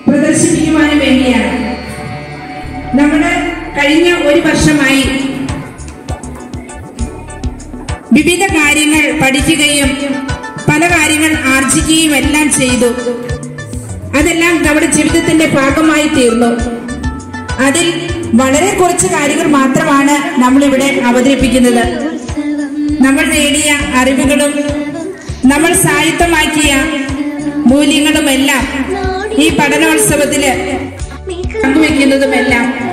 പ്രദർശിപ്പിക്കുവാനും വേണ്ടിയാണ്. നമ്മുടെ കഴിഞ്ഞ ഒരു വർഷമായി വിവിധ കാര്യങ്ങൾ പഠിക്കുകയും പല കാര്യങ്ങൾ ആർജിക്കുകയും എല്ലാം ചെയ്തു. അതെല്ലാം നമ്മുടെ ജീവിതത്തിന്റെ ഭാഗമായി തീർന്നു. അതിൽ വളരെ കുറച്ച് കാര്യങ്ങൾ മാത്രമാണ് നമ്മളിവിടെ അവതരിപ്പിക്കുന്നത്. നമ്മൾ നേടിയ അറിവുകളും നമ്മൾ സാഹിത്യമാക്കിയ മൂല്യങ്ങളുമെല്ലാം ഈ പഠനോത്സവത്തില് പങ്കുവെക്കുന്നതുമെല്ലാം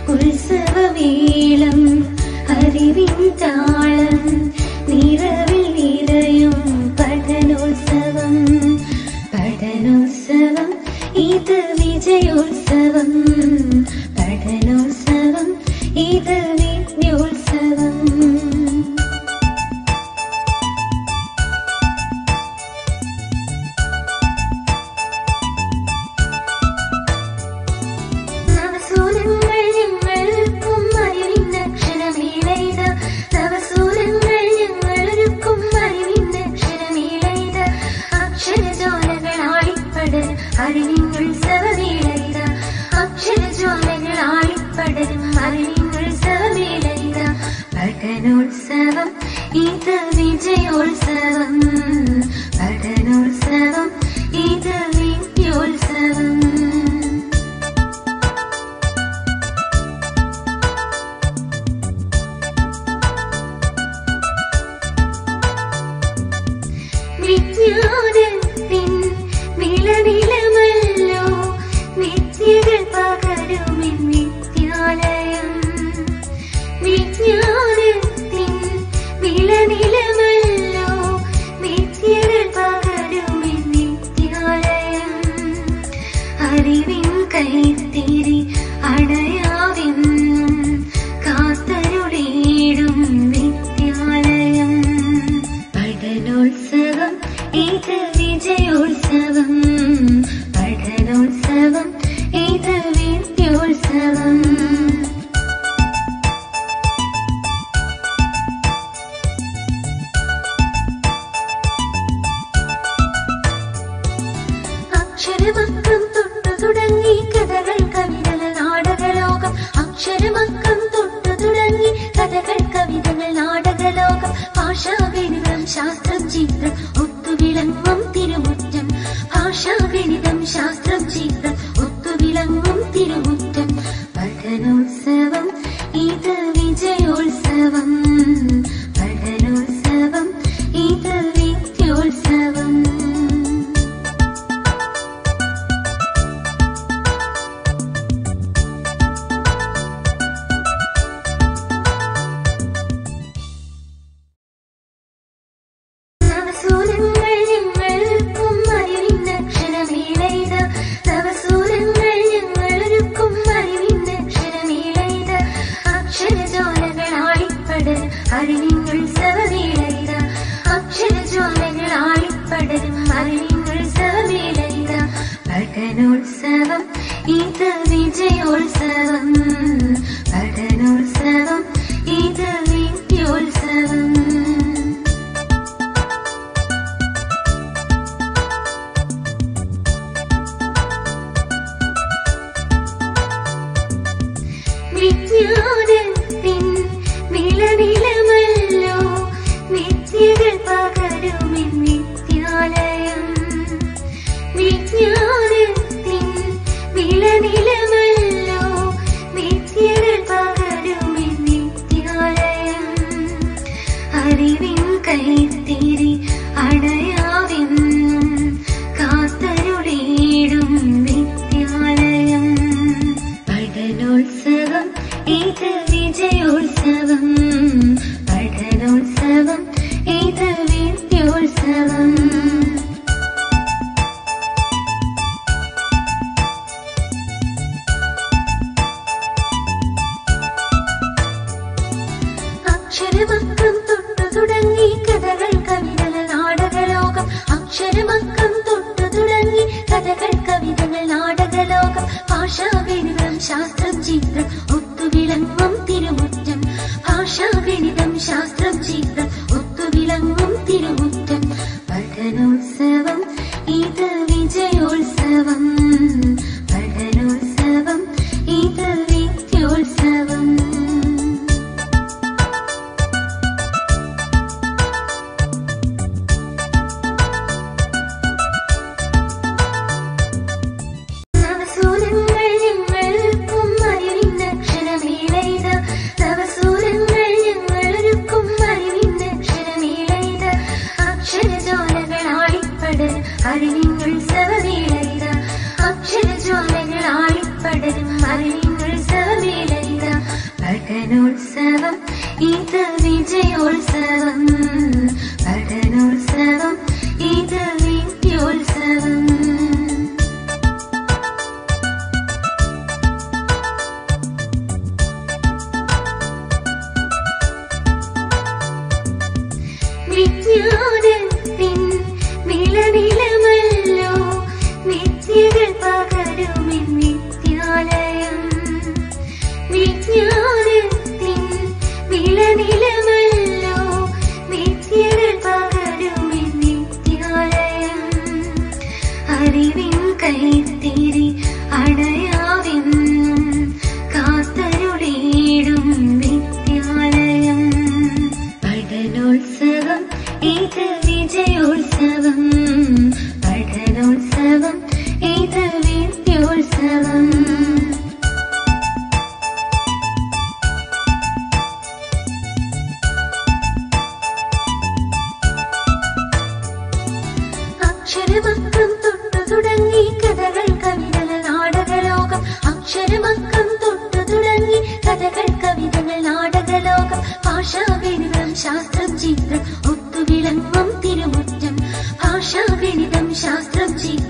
ഉത്സവവേളം അറിവിൻ താളം നിറവിൽ നിറയും പഠനോത്സവം. പഠനോത്സവം ഇത് വിജയോത്സവം. പഠനോത്സവം ഇത് വിദ്യോത്സവം. പഠനോത്സവം ഇത് വിജയോത്സവം. പഠനോത്സവം ഇത് വിദ്യോത്സവം. വിജ്ഞാനത്തിൻ നിലനിലമല്ലോ വിദ്യകൾ പകരുമെൻ വിദ്യാലയം. വിജ്ഞാനത്തിൻ നിലനിലമല്ലോ വിദ്യകൾ പകരുമെൻ വിദ്യാലയം. അറിവിൻ കൈത്തിരി അടയാതെന്നും കാത്തരുളിയിടും വിദ്യാലയം. പഠനോത്സവം ഇത് വിജയോത്സവം. പഠനോത്സവം ഇത് വിദ്യോത്സവം. അക്ഷരമക്കം തൊട്ടു തുടങ്ങി കഥകൾ കവിതകൾ നാടകലോകം. അക്ഷരമക്കം തൊട്ടു തുടങ്ങി കഥകൾ കവിതകൾ നാടകലോകം. ഭാഷാഗണിതം ശാസ്ത്രം ചിത്രം ഒത്തുവിളങ്ങും തിരുമുറ്റം. ഭാഷാഗണിതം ശാസ്ത്രം ചിത്രം ഒത്തുവിളങ്ങും തിരുമുറ്റം. പഠനോത്സവം ഇത് വിജയോത്സവം. പഠനോത്സവം ഇത് വിദ്യോത്സവം. പഠനോത്സവം ഇത് വിജയോത്സവം. പഠനോത്സവം ഇത് വിദ്യോത്സവം. വിജ്ഞാനത്തിൻ നിലനിലമല്ലോ വിദ്യകൾ പകരുമെൻ വിദ്യാലയം. വിജ്ഞാനത്തിൻ നിലനിലമല്ലോ വിദ്യകൾ പകരുമെൻ വിദ്യാലയം. അറിവിൻ കൈത്തിരി അടയാതെന്നും കാത്തരുളിയിടും വിദ്യാലയം. പഠനോത്സവം ഇത് വിജയോത്സവം. പഠനോത്സവം ഇത് വിദ്യോത്സവം. പഠനോത്സവം ഇത് വിജയോത്സവം പഠനോത്സവം ഇത് വിദ്യോത്സവം അറിവിനുത്സവമേളയിത അക്ഷരജ്വാലകൾ ആളിപ്പടരും അറിവിനുത്സവമേളയിത പഠനോത്സവം ഇത് വിജയോത്സവം പഠനോത്സവം ഇത് വിദ്യോത്സവം വിജ്ഞാനത്തിൻ നിലനിലമല്ലോ നിത്യകൾ പകരുമെൻ നിത്യാലയം വിജ്ഞാനത്തിൻ നിലനിലമല്ലോ നിത്യകൾ പകരുമെൻ നിത്യാലയം അറിവിൻ കൈത്തിരി അടയാവെന്നും കാത്തരുടേടും നിത്യാലയം പഠനോത്സവം ഇത് വിജയോത്സവം പഠനോത്സവം ഇത് വിദ്യോത്സവം അക്ഷരമക്കം തൊട്ടു തുടങ്ങി കഥകൾ കവിതകൾ നാടകലോകം അക്ഷരമക്കം തൊട്ടു തുടങ്ങി കഥകൾ കവിതകൾ നാടകലോകം ഭാഷാഗണിതം ശാസ്ത്രം ചിത്രം ഒത്തുവിളങ്ങും തിരുമുറ്റം ഭാഷാഗണിതം ശാസ്ത്രം ചിത്രം